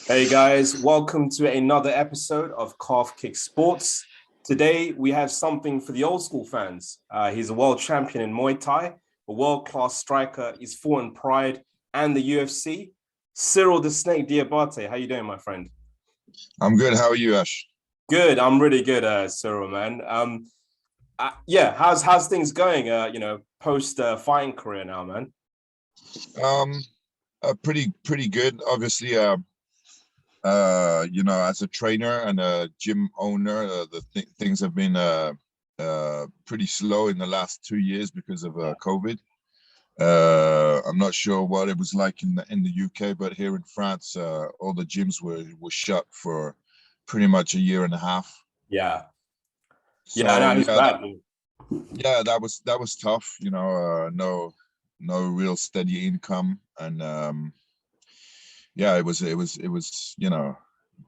Hey guys, welcome to another episode of CalfKickSports. Today we have something for the old school fans. He's a world champion in Muay Thai, a world-class striker. He's fought in Pride and the UFC. Cyrille the Snake Diabaté. How you doing, my friend? I'm good. How are you, Ash? Good. I'm really good, Cyrille, man. Yeah. How's things going? Post fighting career now, man. Um, pretty good. Obviously, as a trainer and a gym owner, things have been pretty slow in the last 2 years because of COVID. I'm not sure what it was like in the UK, but here in France, all the gyms were shut for pretty much a year and a half. Yeah. Yeah. I So know it's bad. that was tough. No real steady income, and it was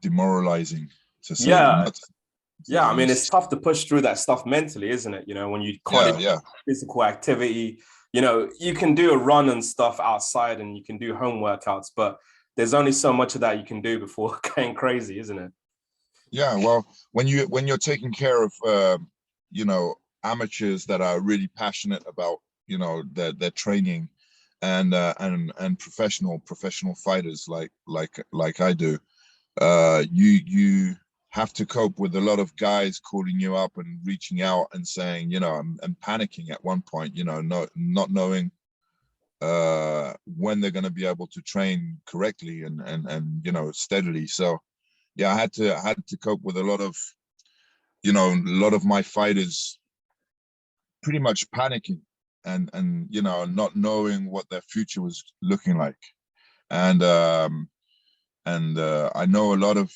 demoralizing to say Yeah. not to say Yeah, the I mean, it's least. tough to push through that stuff mentally, isn't it? When you can't Yeah, even yeah, physical activity, you can do a run and stuff outside and you can do home workouts, but there's only so much of that you can do before going crazy, isn't it? yeah. Well, when you're taking care of you know amateurs that are really passionate about their training, and professional fighters like I do, you have to cope with a lot of guys calling you up and reaching out and saying, and panicking at one point, not knowing when they're going to be able to train correctly and steadily. So yeah, I had to cope with a lot of my fighters pretty much panicking and not knowing what their future was looking like. And I know a lot of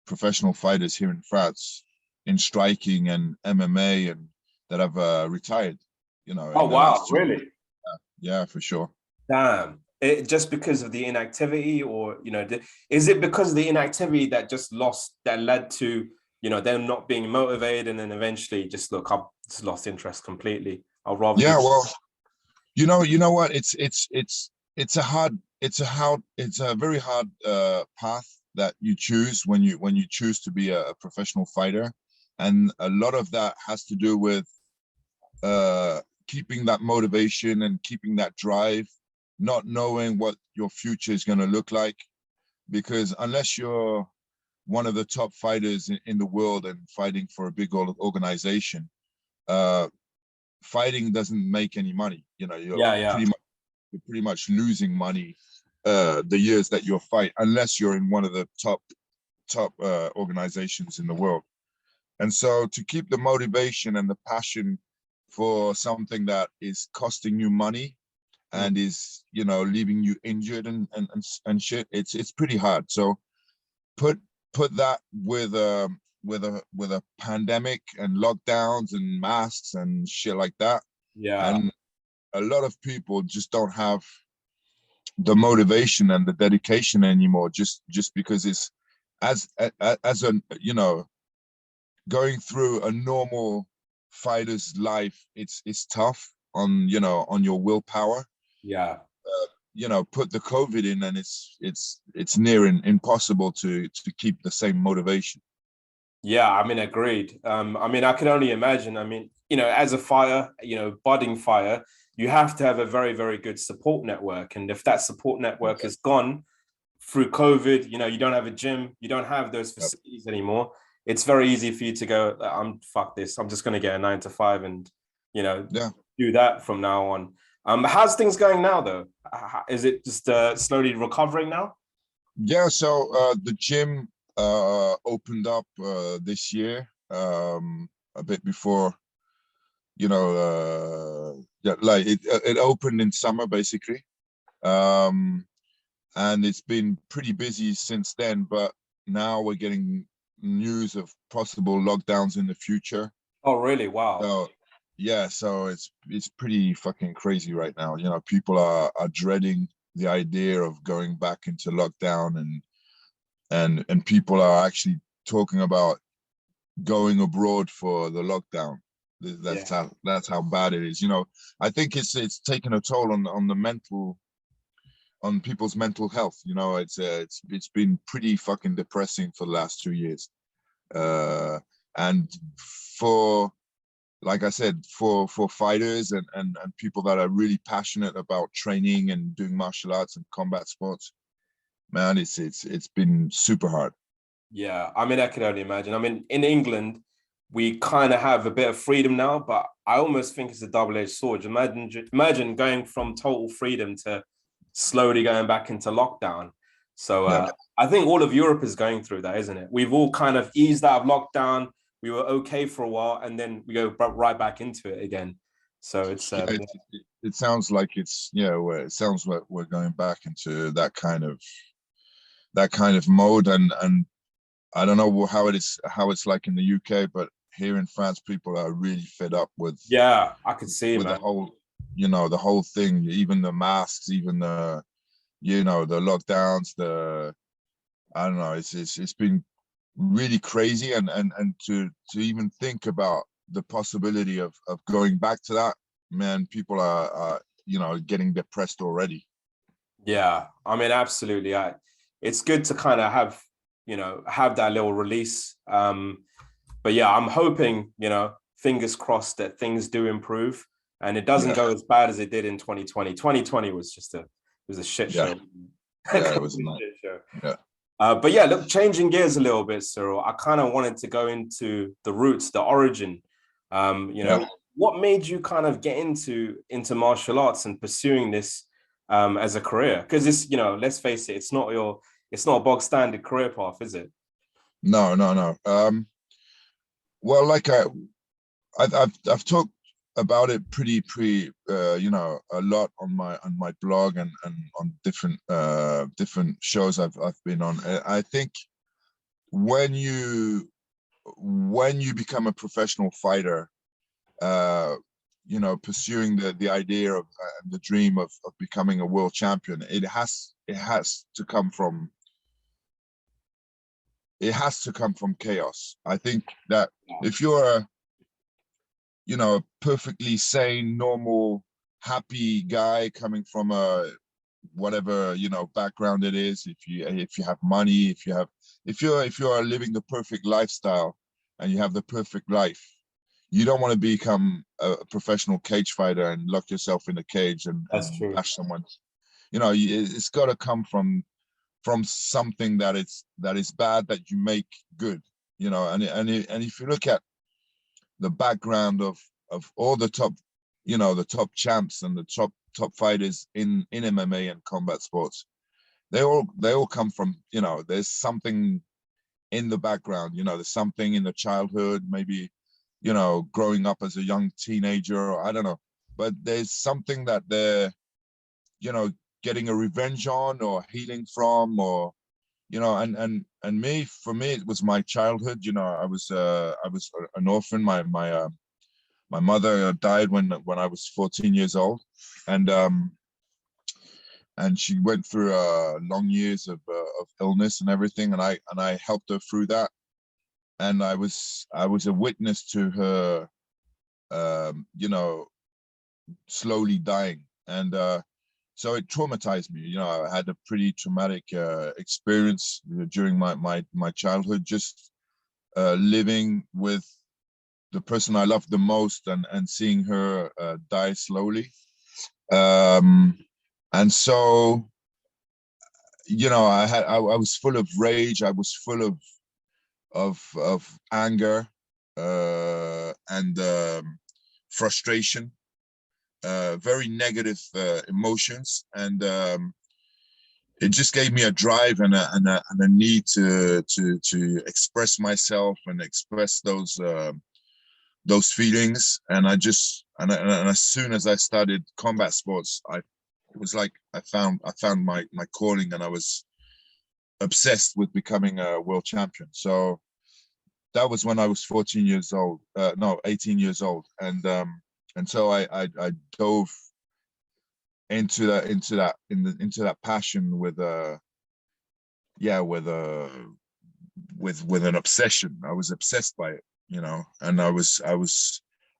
professional fighters here in France in striking and MMA and that have retired, Oh, in the wow, last 2 years. really? Yeah, for sure. Damn. Just because of the inactivity, or, is it because of the inactivity that led to, them not being motivated and then eventually just look, I've just lost interest completely. I'll rather do. Yeah, well, you know what? It's a very hard path that you choose when you choose to be a professional fighter, and a lot of that has to do with uh, keeping that motivation and keeping that drive, not knowing what your future is going to look like. Because unless you're one of the top fighters in the world and fighting for a big organization, uh, fighting doesn't make any money. You're Yeah, yeah. pretty much losing money the years that you're fight, unless you're in one of the top organizations in the world. And so to keep the motivation and the passion for something that is costing you money Mm. and is leaving you injured and shit, it's pretty hard. So put put that with a pandemic and lockdowns and masks and shit like that, Yeah. and a lot of people just don't have the motivation and the dedication anymore, just because it's as a going through a normal fighter's life. It's tough on your willpower. Yeah. Put the COVID in, and it's near impossible to keep the same motivation. Yeah, I mean, agreed. I mean, I can only imagine. I mean, as a fighter, budding fighter, you have to have a very, very good support network. And if that support network is gone through COVID, you don't have a gym, you don't have those Yep. facilities anymore. It's very easy for you to go, I'm fuck this. I'm just gonna get a 9 to 5 and you know Yeah. do that from now on. How's things going now though? Is it just slowly recovering now? Yeah, so the gym opened up this year, a bit before, yeah, like it opened in summer basically. Um, and it's been pretty busy since then, but now we're getting news of possible lockdowns in the future. Oh, really? Wow. So yeah, so it's pretty fucking crazy right now. People are dreading the idea of going back into lockdown, and people are actually talking about going abroad for the lockdown. Yeah. That's how bad it is. I think it's taken a toll on the mental on people's mental health. You know, it's been pretty fucking depressing for the last 2 years. And for, like I said, for fighters and people that are really passionate about training and doing martial arts and combat sports, man, it's been super hard. Yeah, I mean, I can only imagine. I mean, in England, we kind of have a bit of freedom now, but I almost think it's a double-edged sword. Imagine going from total freedom to slowly going back into lockdown. So Yeah, I think all of Europe is going through that, isn't it? We've all kind of eased out of lockdown. We were okay for a while, and then we go right back into it again. So it's yeah, it sounds like it's, it sounds like we're going back into that kind of mode, and I don't know how it's like in the UK, but here in France, people are really fed up yeah, I could see, with man. the whole thing, even the masks, even the the lockdowns, I don't know, it's been really crazy, and to even think about the possibility of going back to that, man, people are getting depressed already. Yeah, I mean, absolutely. It's good to kind of have that little release. But yeah, I'm hoping, fingers crossed that things do improve and it doesn't Yeah, go as bad as it did in 2020. 2020 was a shit yeah, show. yeah, it was a Complete night. shit show. Yeah, But yeah, look, changing gears a little bit, Cyril. I kind of wanted to go into the roots, the origin. yeah. What made you kind of get into martial arts and pursuing this as a career? Because let's face it, it's not a bog standard career path, is it? No, no, no. Well, like I've talked about it pretty a lot on my blog and on different shows I've been on. I think when you become a professional fighter, pursuing the idea of the dream of becoming a world champion, it has to come from chaos. I think that if you're a perfectly sane, normal, happy guy coming from a whatever background it is, if you have money, if you're living the perfect lifestyle and you have the perfect life, you don't want to become a professional cage fighter and lock yourself in a cage and That's true. bash someone. It's got to come from something that is bad that you make good. And if you look at the background of all the top the top champs and the top fighters in MMA and combat sports, they all come from there's something in the background. There's something in the childhood, maybe growing up as a young teenager, or I don't know, but there's something that they're getting a revenge on or healing from, or and for me it was my childhood. I was an orphan. My mother died when I was 14 years old, and she went through long years of illness and everything, and I helped her through that, and I was a witness to her slowly dying, and so it traumatized me. I had a pretty traumatic experience during my childhood, just living with the person I loved the most and seeing her die slowly. And so, I was full of rage. I was full of anger and frustration, very negative emotions, and it just gave me a drive and a need to express myself and express those feelings. And and as soon as I started combat sports, it was like I found my calling, and I was obsessed with becoming a world champion. So that was when I was 14 years old, no, 18 years old, and so I dove into that passion with with an obsession. I was obsessed by it, and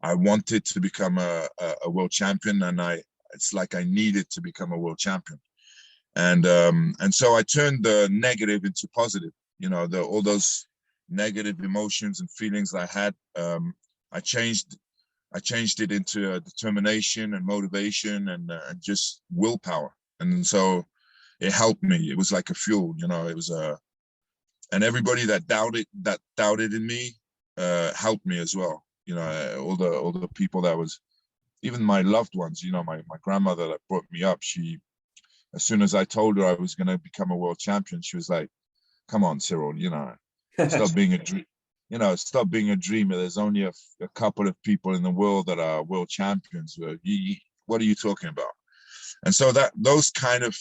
I wanted to become a world champion, and it's like I needed to become a world champion. And so I turned the negative into positive. All those negative emotions and feelings I had, I changed it into determination and motivation and just willpower. And so it helped me. It was like a fuel. It was and everybody that doubted in me helped me as well. All the people that was, even my loved ones. My grandmother that brought me up. She, as soon as I told her I was going to become a world champion, she was like, "Come on, Cyrille, stop being a dream. Stop being a dreamer. There's only a couple of people in the world that are world champions. What are you talking about?" And so those kind of,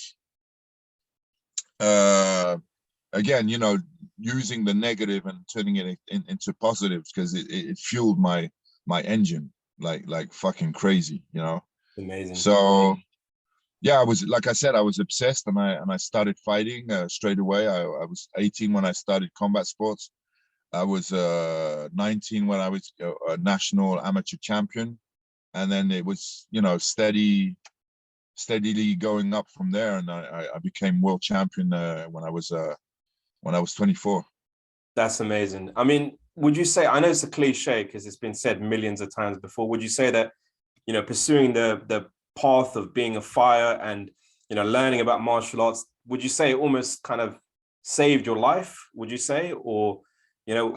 again, using the negative and turning it into positives, because it fueled my engine like fucking crazy. Amazing. So yeah, like I said, I was obsessed, and I started fighting straight away. I was 18 when I started combat sports. I was 19 when I was a national amateur champion, and then it was steadily going up from there, and I became world champion when I was 24. That's amazing. I mean, would you say, I know it's a cliche because it's been said millions of times before, would you say that pursuing the path of being a fighter and learning about martial arts, would you say it almost kind of saved your life, would you say? Or you know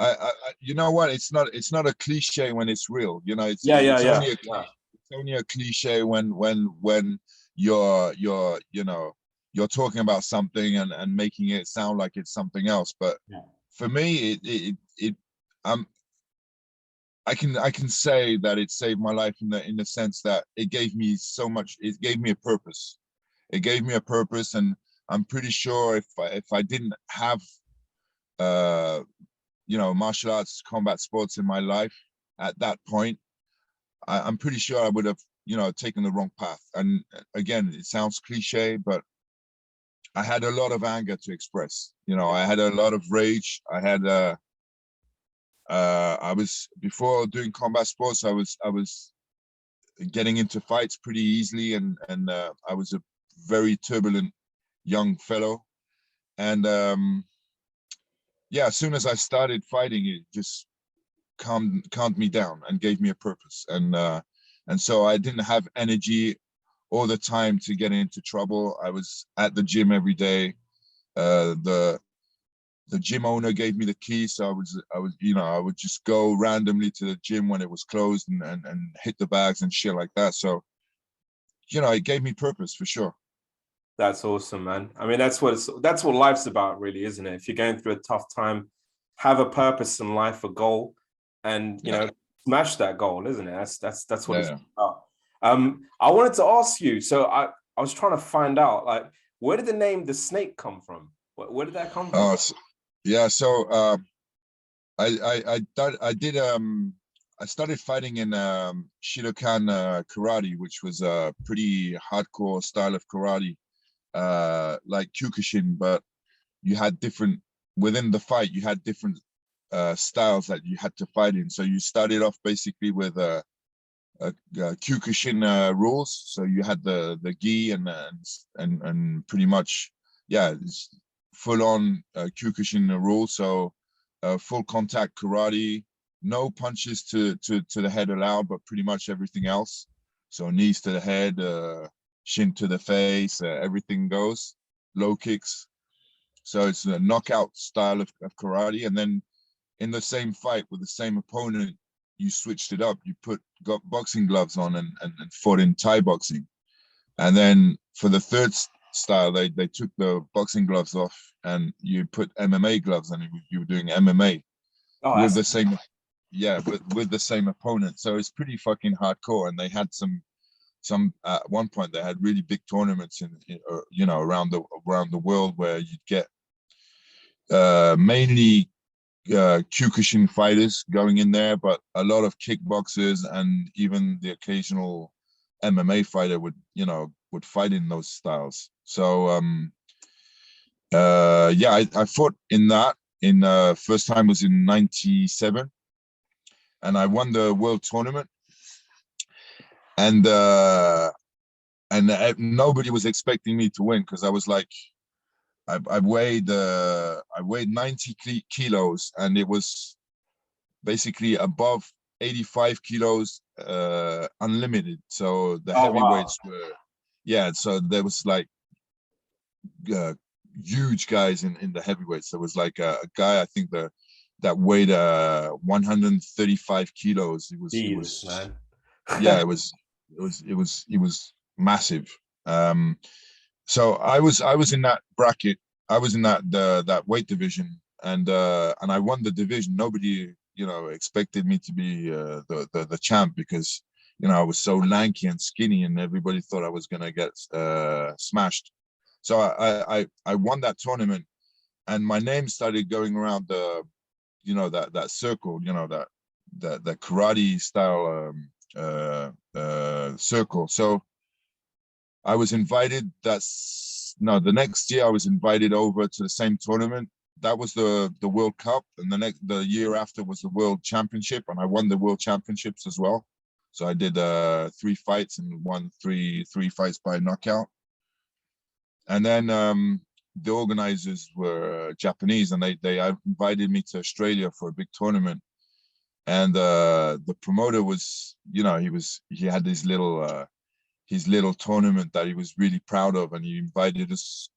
what, it's not a cliche when it's real. It's only a cliche when you're talking about something and making it sound like it's something else. But for me, I can say that it saved my life in the sense that it gave me so much. It gave me a purpose. And I'm pretty sure if I didn't have martial arts, combat sports in my life at that point, I'm pretty sure I would have taken the wrong path. And again, it sounds cliche, but I had a lot of anger to express. I had a lot of rage. I was, before doing combat sports, I was getting into fights pretty easily, and I was a very turbulent young fellow. And as soon as I started fighting, it just calmed me down and gave me a purpose. And so I didn't have energy all the time to get into trouble. I was at the gym every day. The gym owner gave me the key, so I would just go randomly to the gym when it was closed and hit the bags and shit like that. So it gave me purpose for sure. That's awesome, man. I mean, that's what life's about, really, isn't it? If you're going through a tough time, have a purpose in life, a goal, and smash that goal, isn't it? That's what it's about. I wanted to ask you. So I was trying to find out, like, where did the name The Snake come from? Where did that come from? So I started fighting in Shidokan karate, which was a pretty hardcore style of karate, like Kyokushin, but you had within the fight, you had different styles that you had to fight in. So you started off basically with Kyokushin rules. So you had the gi and pretty much, it's full on Kyokushin rules. So full contact karate, no punches to the head allowed, but pretty much everything else. So knees to the head, shin to the face, everything goes. Low kicks. So it's a knockout style of karate. And then in the same fight with the same opponent, you switched it up. You got boxing gloves on and fought in Thai boxing. And then for the third style, they took the boxing gloves off and you put MMA gloves on, and you were doing MMA with the same, with the same opponent. So it's pretty fucking hardcore. And they had some at one point they had really big tournaments in around the world where you'd get mainly Kyokushin fighters going in there, but a lot of kickboxers and even the occasional MMA fighter would fight in those styles. So I fought in that. First time was in '97, and I won the world tournament. And and nobody was expecting me to win because I was like, I weighed 90 kilos, and it was basically above 85 kilos, unlimited. So the Oh wow. heavyweights were, yeah. So there was like uh, huge guys in the heavyweights. There was like a guy, I think that weighed 135 kilos. He Jesus, was man. yeah, it was massive. So I was in that bracket. I was in that weight division, and I won the division. Nobody, expected me to be the champ, because I was so lanky and skinny, and everybody thought I was gonna get smashed. So I won that tournament, and my name started going around that circle, that karate style circle. So I was invited. The next year I was invited over to the same tournament. That was the World Cup, and the year after was the World Championship, and I won the World Championships as well. So I did 3 fights and won three fights by knockout. And then the organizers were Japanese, and they invited me to Australia for a big tournament. And the promoter was, he had his little tournament that he was really proud of, and he invited us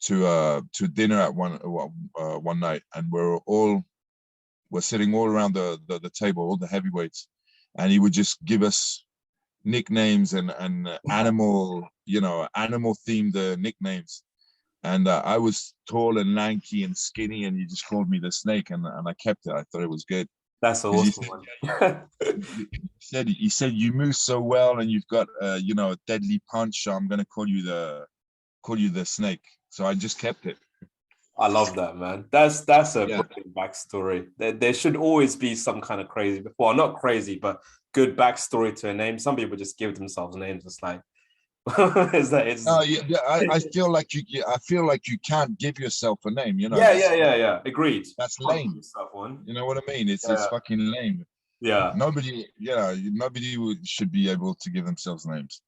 to dinner at one night, and we're sitting all around the table, all the heavyweights, and he would just give us nicknames and animal themed nicknames. And I was tall and lanky and skinny, and he just called me the Snake, and I kept it. I thought it was good. That's awesome, man. He said you move so well, and you've got a deadly punch. So I'm gonna call you the Snake. So I just kept it. I love that, man. That's a brilliant backstory. There should always be some kind of crazy, well, not crazy, but good backstory to a name. Some people just give themselves names. It's like, I feel like you can't give yourself a name. Yeah. Agreed. That's lame. You know what I mean? It's fucking lame. Yeah. Nobody should be able to give themselves names.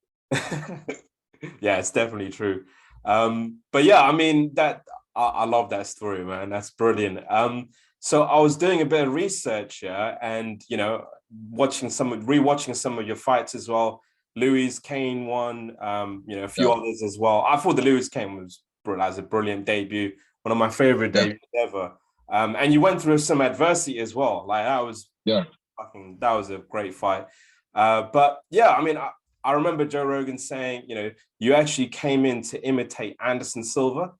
Yeah, it's definitely true. But yeah, I mean that I love that story, man. That's brilliant. So I was doing a bit of research, yeah, and rewatching some of your fights as well. Louis Kane won, a few others as well. I thought the Louis Kane was a brilliant debut, one of my favorite debuts ever. And you went through some adversity as well. Like that was that was a great fight. But yeah, I mean, I remember Joe Rogan saying, you actually came in to imitate Anderson Silva.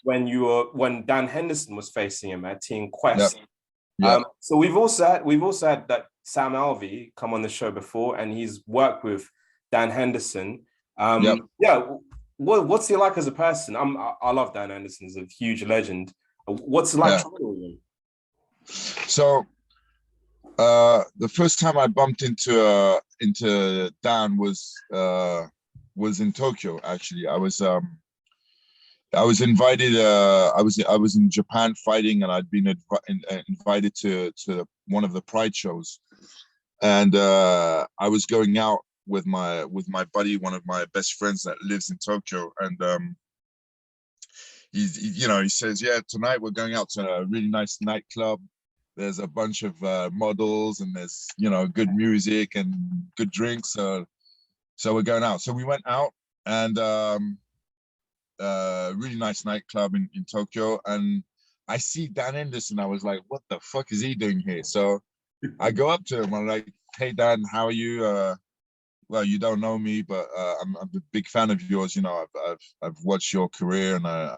When Dan Henderson was facing him at Team Quest. So we've also had that Sam Alvey come on the show before, and he's worked with Dan Henderson. What's he like as a person? I love Dan Henderson. He's a huge legend. What's it like training with him? So the first time I bumped into Dan was in Tokyo. Actually, I was invited. I was in Japan fighting, and I'd been invited to one of the Pride shows, and I was going out with my buddy, one of my best friends that lives in Tokyo, and he says, yeah, tonight we're going out to a really nice nightclub. There's a bunch of models, and there's good music and good drinks. So we're going out. So we went out, and really nice nightclub in Tokyo, and I see Dan Henderson. I was like, what the fuck is he doing here? So I go up to him. I'm like, hey Dan, how are you? Well, you don't know me, but I'm a big fan of yours. I've watched your career, and I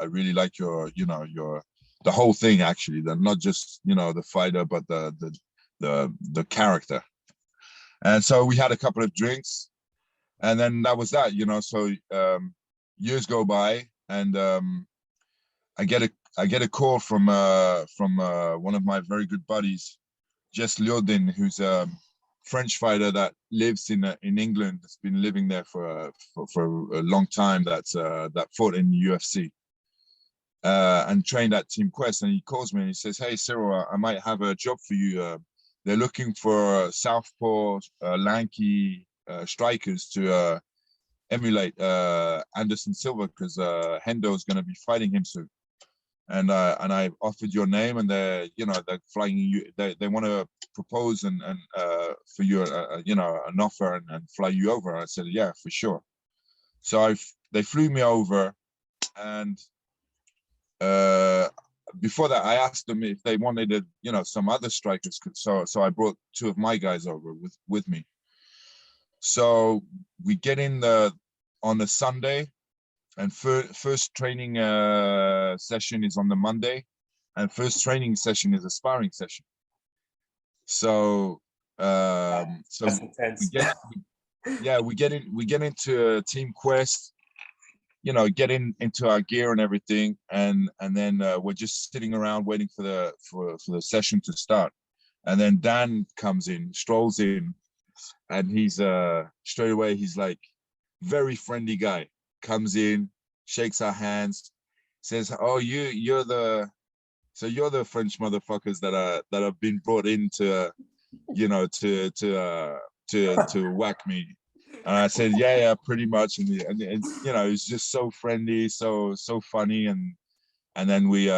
really like your the whole thing, actually. Not just the fighter, but the character. And so we had a couple of drinks, and then that was that. So years go by, and I get a call from one of my very good buddies, Jess Liodin, who's a French fighter that lives in England. That's been living there for a long time. That fought in the UFC and trained at Team Quest. And he calls me and he says, "Hey Cyrille, I might have a job for you. They're looking for southpaw lanky strikers to emulate Anderson Silva, because Hendo is going to be fighting him soon. And I offered your name, and they're flying you. They want to propose and for you an offer and fly you over. I said, yeah, for sure. So they flew me over, and before that, I asked them if they wanted some other strikers. So I brought two of my guys over with me. So we get in on the Sunday. And first training session is on the Monday, and first training session is a sparring session. So That's intense. we get into Team Quest, get into our gear and everything, and then we're just sitting around waiting for the session to start. And then Dan strolls in, and he's straight away, he's like very friendly guy. Comes in, shakes our hands, says, "Oh, you're the French motherfuckers that have been brought in to whack me." And I said, "Yeah, pretty much." And it's just so friendly, so funny, and then we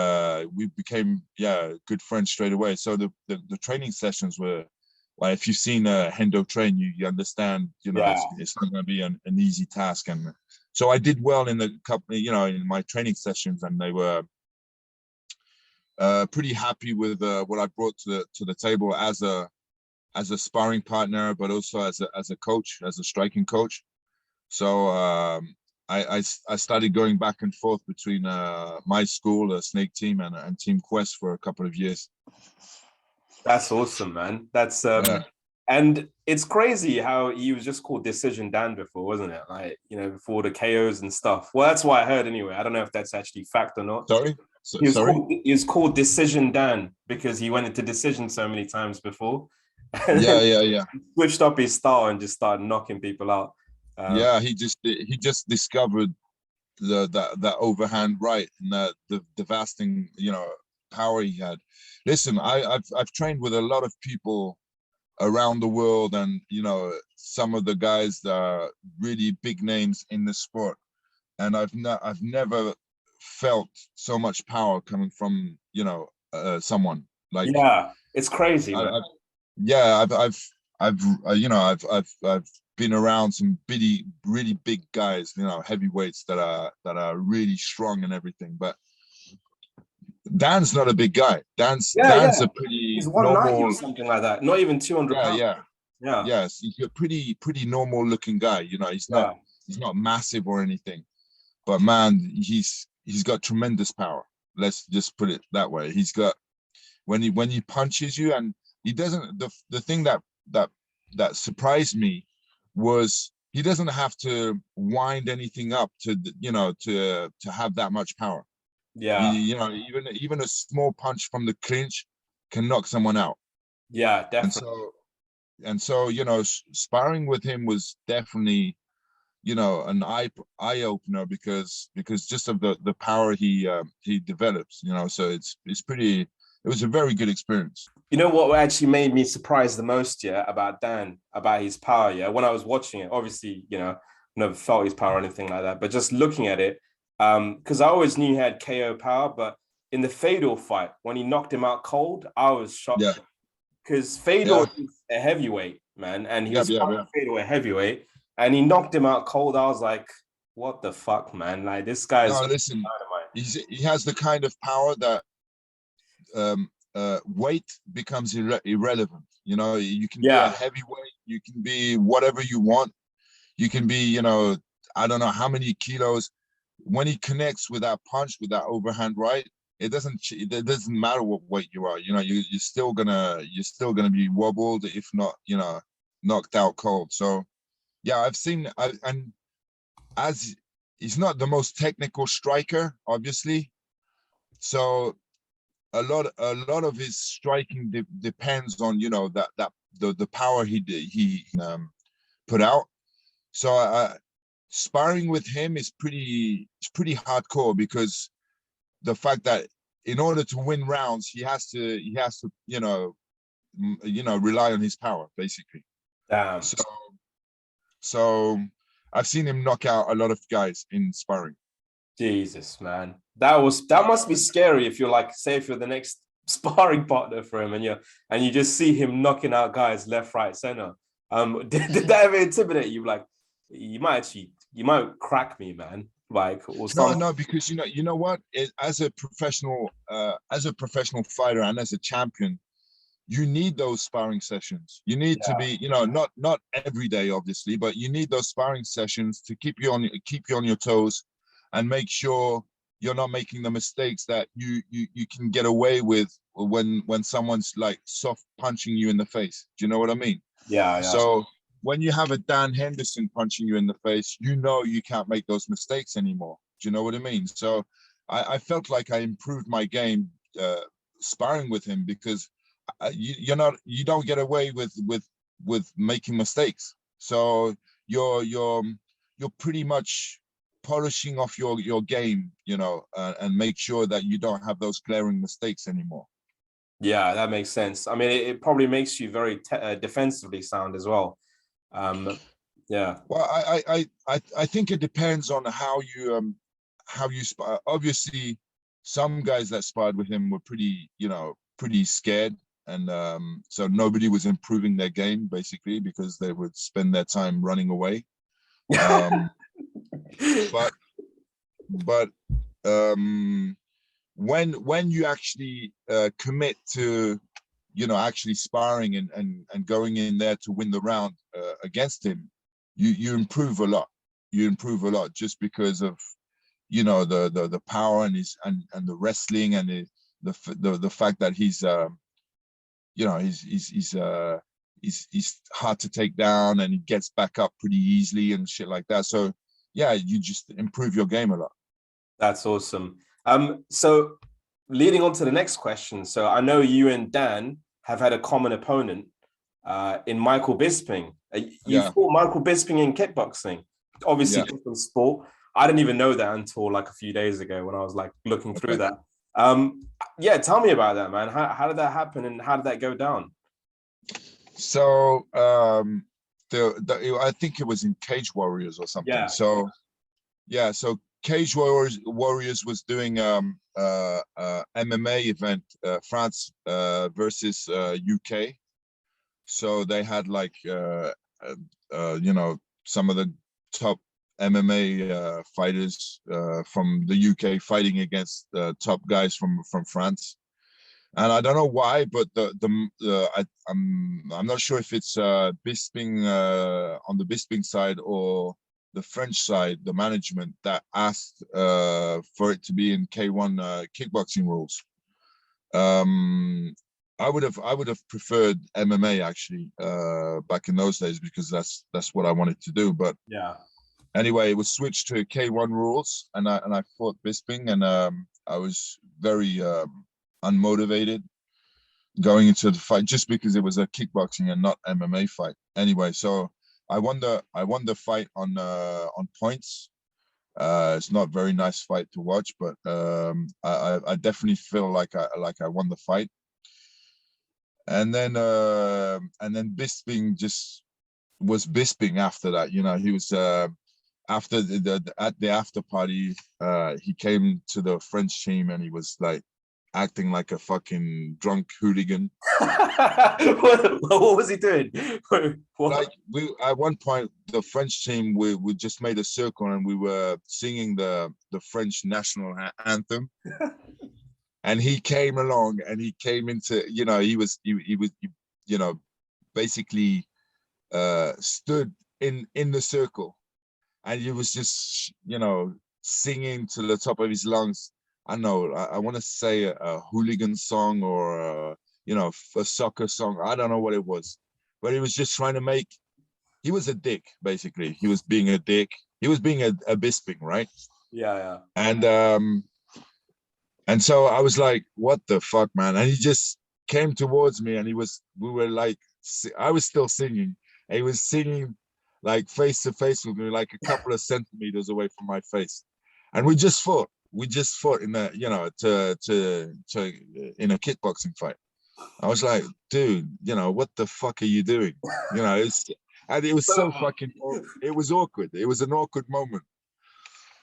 became good friends straight away. So the training sessions were, like, if you've seen Hendo train, you understand, it's not going to be an easy task. And so I did well in the company, in my training sessions, and they were pretty happy with what I brought to the table as a sparring partner, but also as a coach, as a striking coach. So I started going back and forth between my school, Snake Team, and Team Quest for a couple of years. That's awesome, man. That's and it's crazy how he was just called Decision Dan before, wasn't it? Like, before the KOs and stuff. Well, that's what I heard anyway. I don't know if that's actually fact or not. Sorry? He was called Decision Dan because he went into decision so many times before. Yeah. He switched up his style and just started knocking people out. He just discovered that overhand right, and the devastating power he had. Listen, I've trained with a lot of people around the world, and some of the guys that are really big names in the sport, and I've never felt so much power coming from someone like. Yeah, it's crazy, man. I've been around some really big guys, heavyweights that are really strong and everything, but Dan's not a big guy. Dan's a pretty he's 190 normal, or something like that. Not even 200 pounds. Yes, he's a pretty normal looking guy. He's not massive or anything, but man, he's got tremendous power. Let's just put it that way. He's got, when he punches you, and he doesn't, the thing that surprised me was he doesn't have to wind anything up to have that much power. Yeah. Even a small punch from the clinch can knock someone out. Yeah, definitely. And so sparring with him was definitely an eye opener, because just of the power he develops. So it was a very good experience. You know what actually made me surprised the most, about Dan, about his power, when I was watching it, obviously, never felt his power or anything like that, but just looking at it, because I always knew he had KO power, but in the Fedor fight, when he knocked him out cold, I was shocked. Yeah. Because Fedor is a heavyweight, man, and he was Fedor a heavyweight, and he knocked him out cold. I was like, what the fuck, man? Like, this guy's... No, listen, he has the kind of power that weight becomes irrelevant. You can be a heavyweight, you can be whatever you want, you can be I don't know how many kilos. When he connects with that punch, with that overhand right, it doesn't matter what weight you are. You're still gonna be wobbled, if not knocked out cold. So I've seen, and as he's not the most technical striker, obviously, so a lot of his striking depends on the power he put out. So sparring with him is pretty hardcore, because the fact that in order to win rounds, he has to rely on his power, basically. Damn. So I've seen him knock out a lot of guys in sparring. Jesus, man. That must be scary if you're like, say if you're the next sparring partner for him and you just see him knocking out guys left, right, center. Did that ever intimidate you? Like, you might crack me, man. Like, or something. No, because you know what? As a professional fighter and as a champion, you need those sparring sessions. You need to be, not every day, obviously, but you need those sparring sessions to keep you on your toes, and make sure you're not making the mistakes that you can get away with when someone's like soft punching you in the face. Do you know what I mean? Yeah. So when you have a Dan Henderson punching you in the face, you can't make those mistakes anymore. Do you know what I mean? So I felt like I improved my game sparring with him, because you don't get away with making mistakes. So you're pretty much polishing off your game, and make sure that you don't have those glaring mistakes anymore. Yeah, that makes sense. I mean, it probably makes you very defensively sound as well. Yeah. Well, I think it depends on how you spar. Obviously, some guys that sparred with him were pretty scared, and so nobody was improving their game, basically, because they would spend their time running away. But when you actually commit to actually sparring and going in there to win the round against him, you improve a lot. You improve a lot, just because of the power and the wrestling, and the fact that he's he's hard to take down, and he gets back up pretty easily and shit like that. So yeah, you just improve your game a lot. That's awesome. So leading on to the next question. So I know you and Dan have had a common opponent in Michael Bisping. You fought Michael Bisping in kickboxing. Obviously, different sport. I didn't even know that until like a few days ago when I was like looking through that. Tell me about that, man. How did that happen, and how did that go down? So I think it was in Cage Warriors or something. Yeah. So Cage Warriors was doing MMA event, France versus UK. So they had like some of the top MMA fighters from the UK fighting against top guys from France. And I don't know why, but I'm not sure if it's Bisping on the Bisping side or the French side, the management, that asked for it to be in K1 kickboxing rules. I would have preferred MMA actually back in those days, because that's what I wanted to do. But anyway, it was switched to K1 rules, and I fought Bisping, and I was very unmotivated going into the fight, just because it was a kickboxing and not MMA fight. Anyway, so I won the fight on points. It's not a very nice fight to watch, but I definitely feel like I won the fight. And then Bisping just was Bisping after that. He was after at the after party, he came to the French team, and he was like acting like a fucking drunk hooligan. What was he doing? Like at one point, the French team, we just made a circle, and we were singing the French national anthem. And he came along, and he came into, he was basically stood in the circle, and he was just singing to the top of his lungs. I know, I want to say a hooligan song, or a soccer song. I don't know what it was, but he was just trying to make. He was a dick, basically. He was being a dick. He was being a Bisping, right? Yeah. And so I was like, what the fuck, man? And he just came towards me, and we were like, I was still singing. And he was singing like face to face with me, like a couple of centimeters away from my face. And we just fought. In a, in a kickboxing fight. I was like, dude, what the fuck are you doing? And it was so fucking, it was awkward. It was an awkward moment.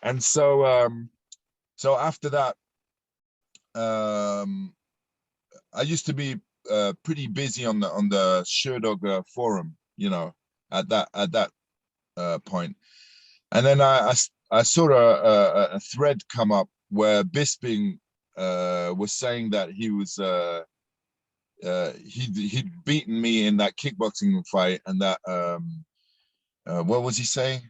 And so, so after that, I used to be pretty busy on the Sherdog forum, you know, at that point. And then I saw a thread come up where Bisping was saying that he was he'd beaten me in that kickboxing fight, and that what was he saying?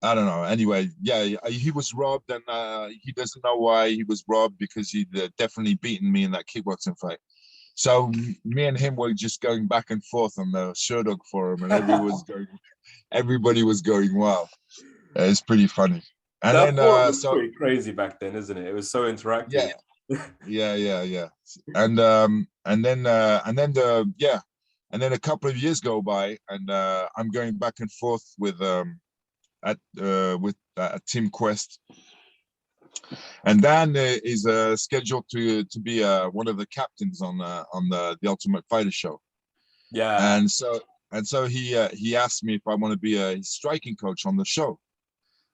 I don't know. Anyway, yeah, he was robbed, and he doesn't know why he was robbed, because he'd definitely beaten me in that kickboxing fight. So me and him were just going back and forth on the Sherdog forum, and everybody was going wild. It's pretty funny. And That then forum was so pretty crazy back then, isn't it? It was so interactive. yeah. And then a couple of years go by, and I'm going back and forth with Team Quest, and Dan is scheduled to be one of the captains on the Ultimate Fighter show. Yeah. And so he asked me if I want to be a striking coach on the show.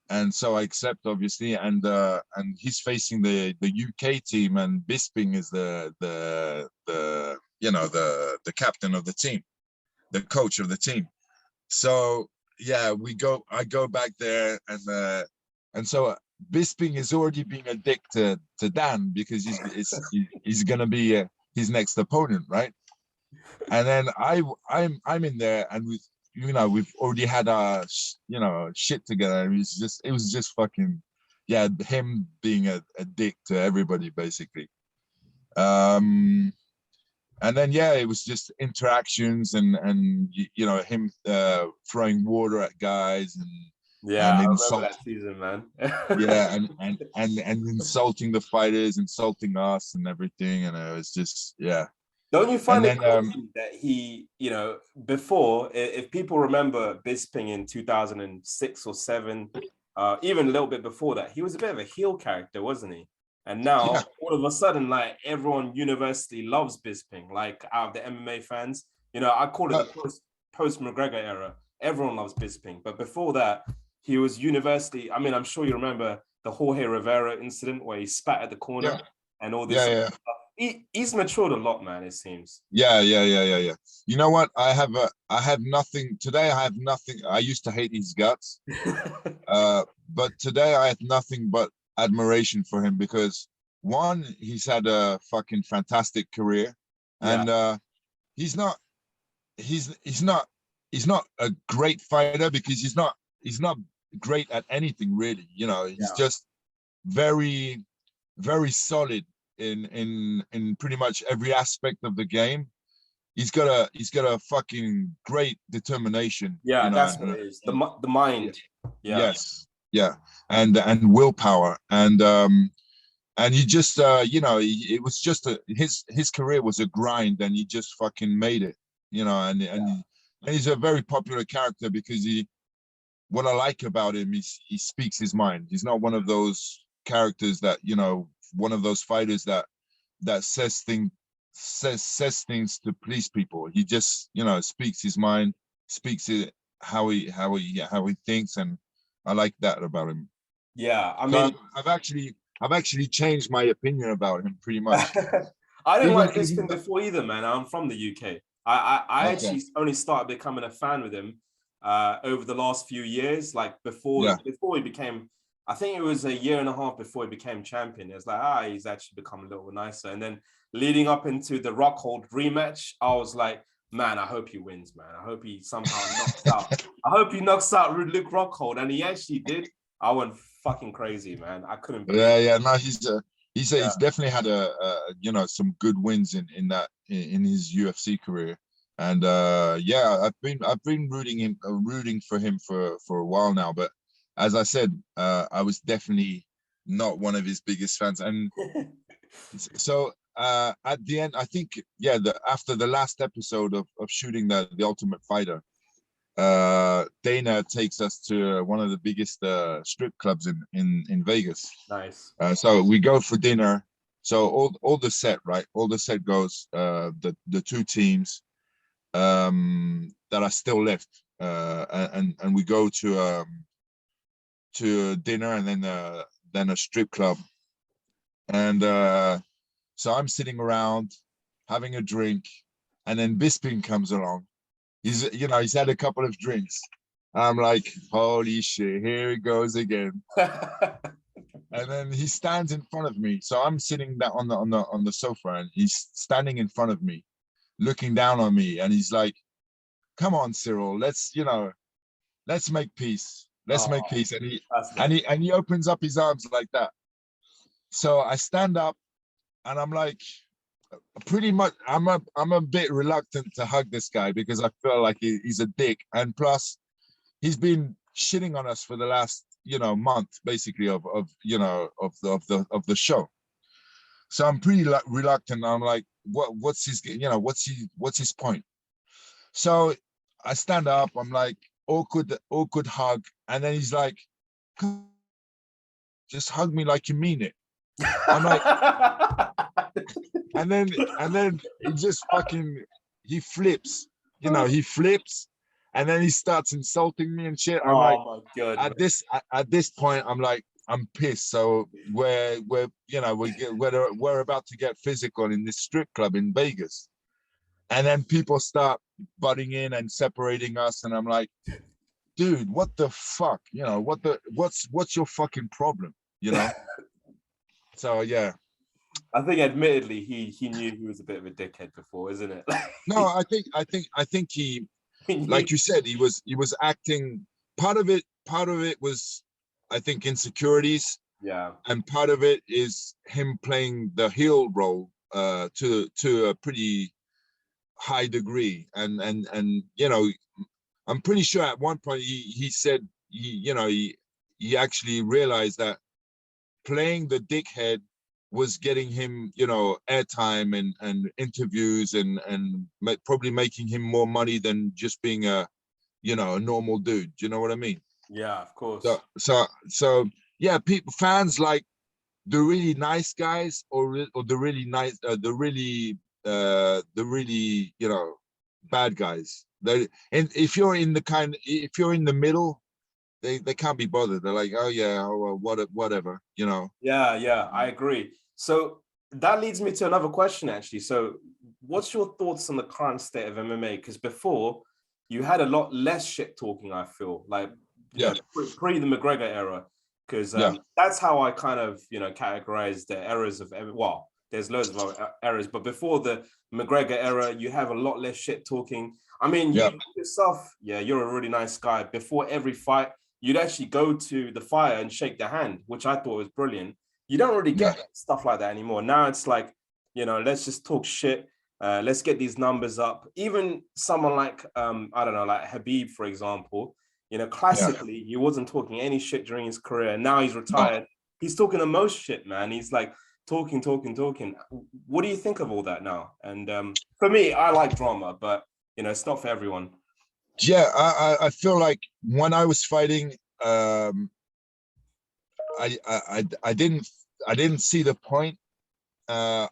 And so I accept, obviously, and he's facing the UK team, and Bisping is the captain of the team, the coach of the team. So yeah, I go back there, and so Bisping is already being a dick to Dan, because he's gonna be his next opponent, right? And then I'm in there, and we've already had our shit together. And it was just fucking, yeah, him being a dick to everybody, basically. And then yeah, it was just interactions, and him throwing water at guys, Yeah, and I remember insult that season, man. yeah, and insulting the fighters, insulting us and everything, and it was just, yeah. Don't you And find it then crazy that he, before, if people remember Bisping in 2006 or 7, even a little bit before that, he was a bit of a heel character, wasn't he? And now, yeah, all of a sudden, like, everyone universally loves Bisping, like, out of the MMA fans. I call it the post McGregor era. Everyone loves Bisping. But before that, he was universally, I mean, I'm sure you remember the Jorge Rivera incident where he spat at the corner yeah, and all this yeah. stuff. He's matured a lot, man, it seems. Yeah. You know what? I have nothing today. I have nothing. I used to hate his guts, but today I have nothing but admiration for him, because one, he's had a fucking fantastic career, Yeah. and he's not he's not a great fighter, because he's not great at anything, really. He's just very, very solid in pretty much every aspect of the game. He's got a fucking great determination. Yeah, that's what it is. The mind. Yeah. Yes, yeah, and willpower, and he just it was just his career was a grind, and he just fucking made it. And he's a very popular character, because what I like about him is he speaks his mind. He's not one of those characters that, one of those fighters that says things to please people. He just, speaks his mind, speaks it how he thinks, and I like that about him. Yeah. I So mean, I've actually changed my opinion about him pretty much. I didn't Even like Bisping before either, man. I'm from the UK. I okay, actually only started becoming a fan with him over the last few years. Like yeah, before he became, I think it was a year and a half before he became champion. It was like, he's actually become a little nicer. And then leading up into the Rockhold rematch, I was like, man, I hope he wins, man. I hope he somehow knocks out. I hope he knocks out Luke Rockhold, and he actually did. I went fucking crazy, man. I couldn't believe it. yeah. No, he's Yeah. definitely had some good wins in his UFC career. And yeah, I've been rooting for him for a while now. But as I said, I was definitely not one of his biggest fans. And so at the end, I think, yeah, after the last episode of shooting the Ultimate Fighter, Dana takes us to one of the biggest strip clubs in Vegas. Nice. So we go for dinner. So all the set, right? All the set goes. The two teams that are still left. and we go to dinner and then a strip club. And so I'm sitting around having a drink, and then Bisping comes along. He's had a couple of drinks. I'm like, holy shit, here he goes again. And then he stands in front of me. So I'm sitting down on the sofa, and he's standing in front of me, looking down on me, and he's like, come on, Cyrille, let's make peace. Let's make peace. And he opens up his arms like that. So I stand up, and I'm like, pretty much, I'm a bit reluctant to hug this guy because I feel like he's a dick, and plus, he's been shitting on us for the last month, basically of the show. So I'm pretty reluctant. I'm like, what's his point? So I stand up. I'm like, awkward hug, and then he's like, just hug me like you mean it. I'm like, and then he just he flips, he flips, and then he starts insulting me and shit. I'm like, my God, at this point, I'm like, I'm pissed. So we're about to get physical in this strip club in Vegas, and then people start butting in and separating us, and I'm like, dude, what the fuck? What's your fucking problem? So yeah. I think, admittedly, he knew he was a bit of a dickhead before, isn't it? No, I think he, like you said, he was acting. Part of it was, I think, insecurities. Yeah. And part of it is him playing the heel role to a pretty high degree. And I'm pretty sure at one point he said he actually realized that playing the dickhead was getting him, airtime and interviews and probably making him more money than just being a normal dude. Do you know what I mean? Yeah, of course. So yeah, fans like the really nice guys or the really nice, the really bad guys. And if you're in the middle, they can't be bothered. They're like, oh yeah, oh, well, whatever. Yeah, I agree. So that leads me to another question, actually. So what's your thoughts on the current state of MMA? Because before, you had a lot less shit talking, I feel, like, pre the McGregor era, because that's how I kind of, categorize the eras of, well, there's loads of other eras, but before the McGregor era, you have a lot less shit talking. I mean, you yourself, you're a really nice guy. Before every fight, you'd actually go to the fighter and shake their hand, which I thought was brilliant. You don't really get stuff like that anymore. Now it's like, let's just talk shit. Let's get these numbers up. Even someone like, I don't know, like Habib, for example, classically, he wasn't talking any shit during his career. Now he's retired. No. He's talking the most shit, man. He's like talking. What do you think of all that now? And for me, I like drama, but, it's not for everyone. Yeah, I feel like when I was fighting, I didn't see the point. I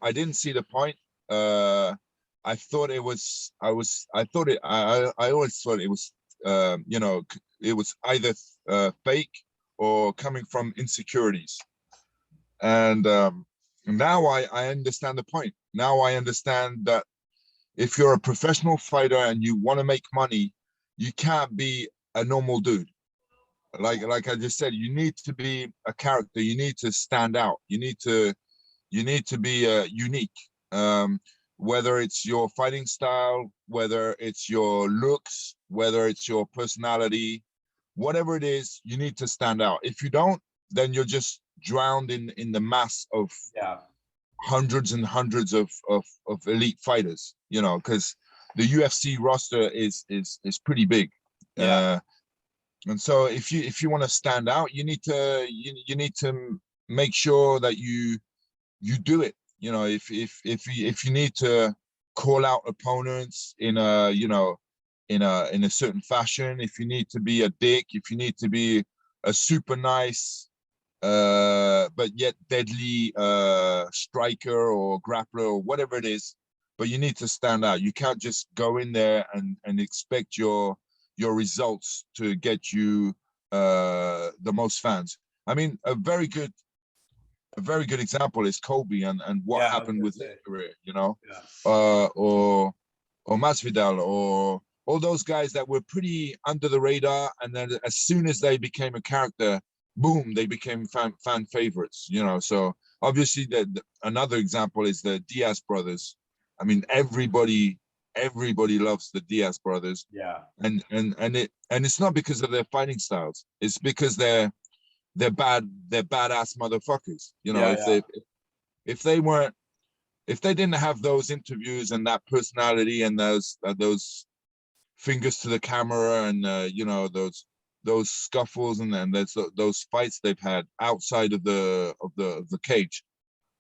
thought it was. I always thought it was. It was either fake or coming from insecurities. And now I understand the point. Now I understand that if you're a professional fighter and you want to make money, you can't be a normal dude. Like I just said, you need to be a character. You need to stand out. You need to be unique. Whether it's your fighting style, whether it's your looks, whether it's your personality, whatever it is, you need to stand out. If you don't, then you're just drowned in the mass of hundreds and hundreds of elite fighters. Because the UFC roster is pretty big. And so if you want to stand out, you need to make sure that you do it. If you need to call out opponents in a certain fashion, if you need to be a dick, if you need to be a super nice but yet deadly striker or grappler or whatever it is, but you need to stand out. You can't just go in there and expect your your results to get you the most fans. I mean, a very good example is Kobe and what happened with his career, you know, or Masvidal, or all those guys that were pretty under the radar, and then as soon as they became a character, boom, they became fan favorites, you know. So obviously, another example is the Diaz brothers. I mean, everybody loves the Diaz brothers. Yeah. And it's not because of their fighting styles. It's because they're badass motherfuckers. You know, if they didn't have those interviews and that personality and those fingers to the camera and you know, those scuffles and then those fights they've had outside of the cage,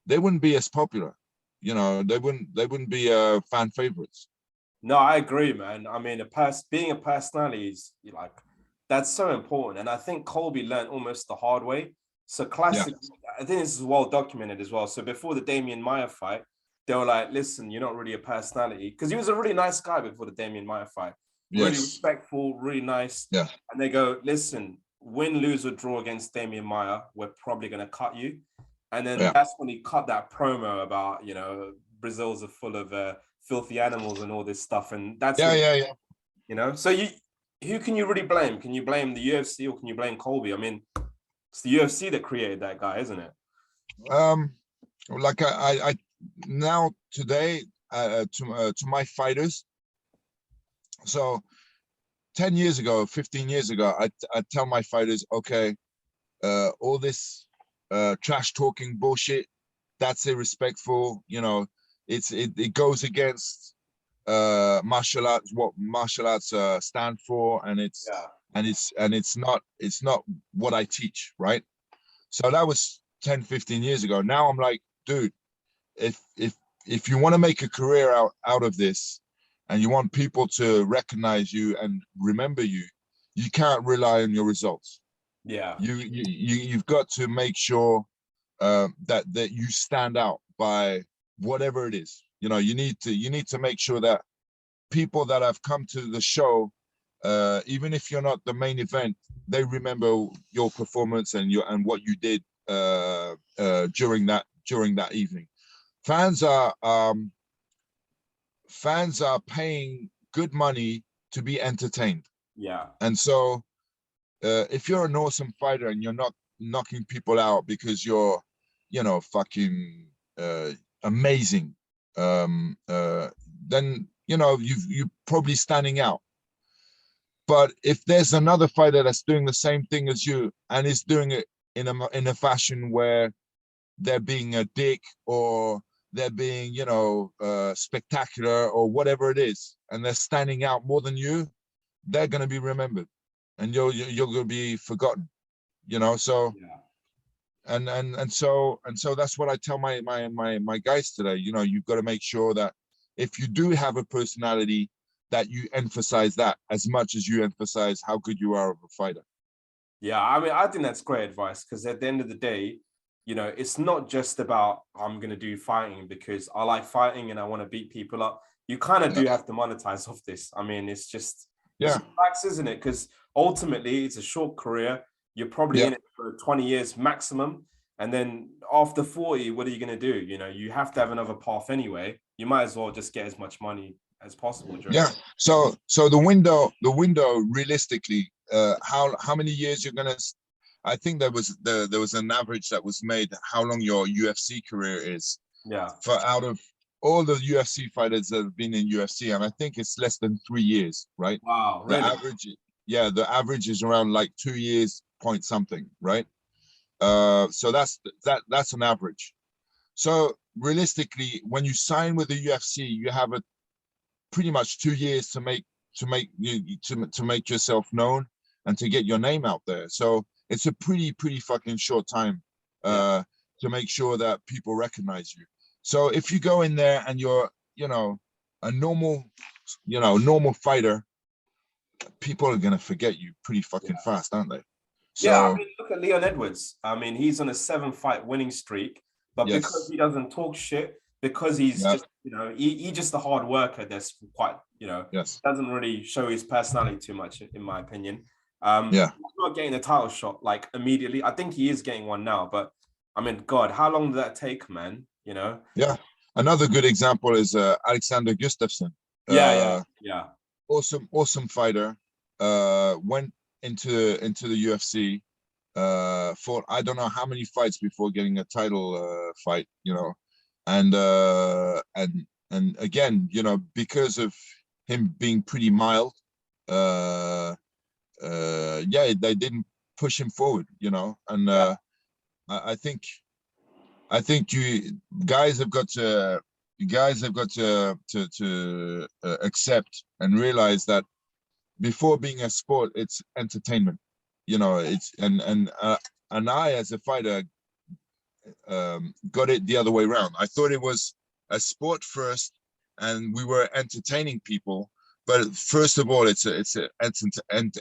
they wouldn't be as popular. You know, they wouldn't be fan favorites. No, I agree, man. I mean, being a personality is like, that's so important. And I think Colby learned almost the hard way. So classic, I think this is well documented as well. So before the Damian Maia fight, they were like, listen, you're not really a personality. Because he was a really nice guy before the Damian Maia fight. Really respectful, really nice. Yeah. And they go, listen, win, lose, or draw against Damian Maia, we're probably going to cut you. And then that's when he cut that promo about, you know, Brazil's are full of filthy animals and all this stuff. And that's you know, so who can you really blame? Can you blame the UFC or can you blame Colby? I mean, it's the UFC that created that guy, isn't it? Like I now today to my fighters. So 10 years ago, 15 years ago, I tell my fighters, okay, all this trash talking bullshit, that's irrespectful. You know, it goes against martial arts, what martial arts stand for, and it's not what I teach, right? So that was 10, 15 years ago. Now I'm like, dude, if you want to make a career out of this, and you want people to recognize you and remember you, you can't rely on your results. Yeah. You've got to make sure that you stand out by whatever it is. You know, you need to make sure that people that have come to the show, even if you're not the main event, they remember your performance and what you did during that evening. Fans are paying good money to be entertained. Yeah. And so if you're an awesome fighter and you're not knocking people out because you're, you know, fucking amazing, then, you know, you're probably standing out. But if there's another fighter that's doing the same thing as you and is doing it in a fashion where they're being a dick or they're being, you know, spectacular or whatever it is, and they're standing out more than you, they're going to be remembered, and you're going to be forgotten, you know. So, and so that's what I tell my guys today. You know, you've got to make sure that if you do have a personality, that you emphasize that as much as you emphasize how good you are of a fighter. Yeah, I mean, I think that's great advice because at the end of the day, you know, it's not just about I'm going to do fighting because I like fighting and I want to beat people up. You kind of do have to monetize off this. I mean, it's just facts, isn't it? Because ultimately, it's a short career. You're probably in it for 20 years maximum. And then after 40, what are you going to do? You know, you have to have another path anyway. You might as well just get as much money as possible. So the window realistically, how many years you're going to... I think there was an average that was made how long your UFC career is. Yeah. For out of all the UFC fighters that have been in UFC, and I think it's less than 3 years, right? Wow, really? The average is around like 2 years point something, right? So that's an average. So realistically, when you sign with the UFC, you have pretty much 2 years to make yourself known and to get your name out there. So it's a pretty fucking short time to make sure that people recognize you. So if you go in there and you're, you know, a normal fighter, people are gonna forget you pretty fucking fast, aren't they? So, yeah, I mean, look at Leon Edwards. I mean, he's on a 7-fight winning streak, but because he doesn't talk shit, because he's Yeah. just, he's just a hard worker that's quite, Yes. doesn't really show his personality too much, in my opinion. Yeah. He's not getting a title shot like immediately. I think he is getting one now, but I mean, God, how long did that take, man? Yeah. Another good example is Alexander Gustafsson. Yeah. Awesome fighter. Went into the UFC. Fought I don't know how many fights before getting a title fight. And again, because of him being pretty mild, they didn't push him forward. And I think you guys have got to accept and realize that before being a sport, it's entertainment. It's and I, as a fighter, got it the other way around. I thought it was a sport first, and we were entertaining people. But first of all, it's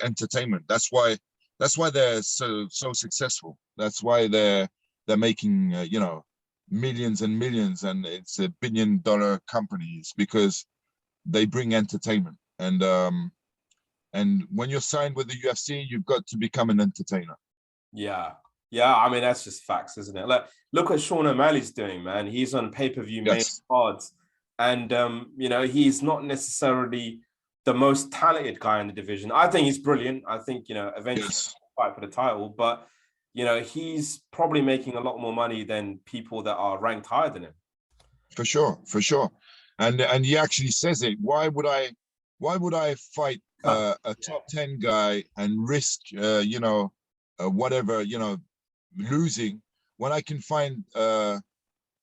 entertainment. That's why they're so successful. That's why they're making millions and millions, and it's $1 billion companies, because they bring entertainment. And when you're signed with the UFC, you've got to become an entertainer. Yeah. I mean, that's just facts, isn't it? Like, look what Sean O'Malley's doing, man. He's on pay-per-view main cards, and he's not necessarily the most talented guy in the division. I think he's brilliant. I think eventually fight for the title, but he's probably making a lot more money than people that are ranked higher than him. For sure. And he actually says it. Why would I fight a top 10 guy and risk whatever, losing, when I can find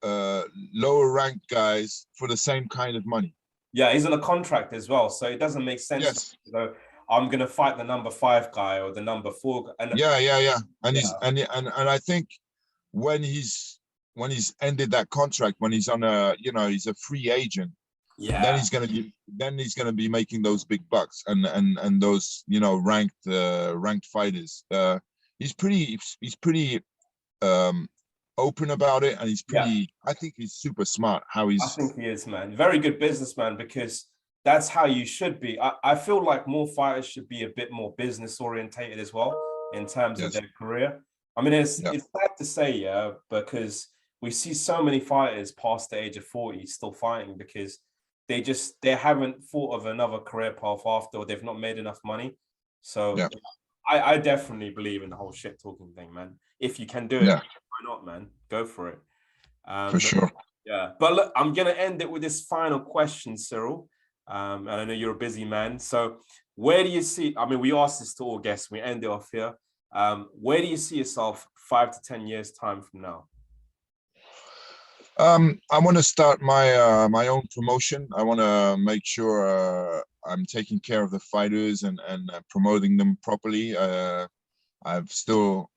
lower ranked guys for the same kind of money? Yeah, he's on a contract as well, so it doesn't make sense. Yes. I'm gonna fight the number 5 guy or the number 4 guy. And he's and I think when he's ended that contract, when he's on he's a free agent, then he's gonna be making those big bucks and those ranked fighters. He's pretty open about it, and he's pretty. I think he's super smart. I think he is, man. Very good businessman, because that's how you should be. I feel like more fighters should be a bit more business orientated as well in terms of their career. I mean, it's sad to say, because we see so many fighters past the age of 40 still fighting because they haven't thought of another career path after, or they've not made enough money. So I definitely believe in the whole shit talking thing, man. If you can do it, why not, man? Go for it. For sure. Yeah, but look, I'm gonna end it with this final question, Cyrille. And I know you're a busy man, so where do you see? I mean, we asked this to all guests. We end it off here. Where do you see yourself 5 to 10 years time from now? I want to start my own promotion. I want to make sure I'm taking care of the fighters and promoting them properly. I've still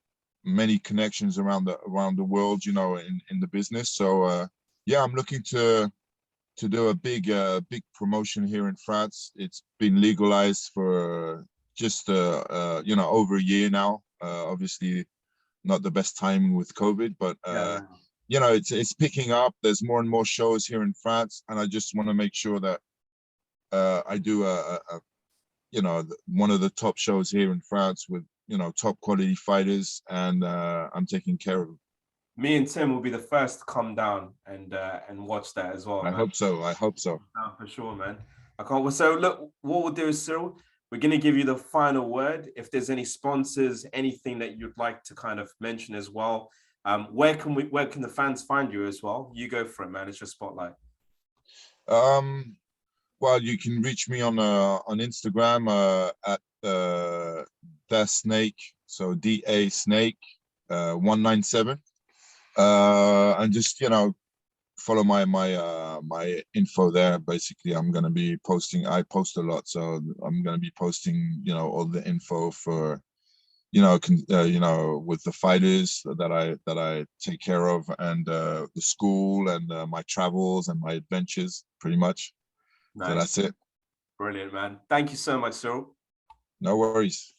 many connections around the world, in the business. So I'm looking to do a big promotion here in France. It's been legalized for just over a year now. Obviously, not the best timing with COVID, but it's picking up. There's more and more shows here in France, and I just want to make sure that I do one of the top shows here in France with top quality fighters, and I'm taking care of them. Me and Tim will be the first to come down and watch that as well. I hope so. No, for sure, man. I can't. So look, what we'll do is, Cyrille, we're going to give you the final word. If there's any sponsors, anything that you'd like to kind of mention as well, where can the fans find you as well? You go for it, man. It's your spotlight. Well, you can reach me on Instagram at Da Snake, so DA Snake 197, and just follow my info there. Basically, I'm gonna be posting. I post a lot, so I'm gonna be posting all the info for with the fighters that I take care of, and the school, and my travels and my adventures, pretty much. Nice. So that's it. Brilliant, man. Thank you so much, Cyrille. No worries.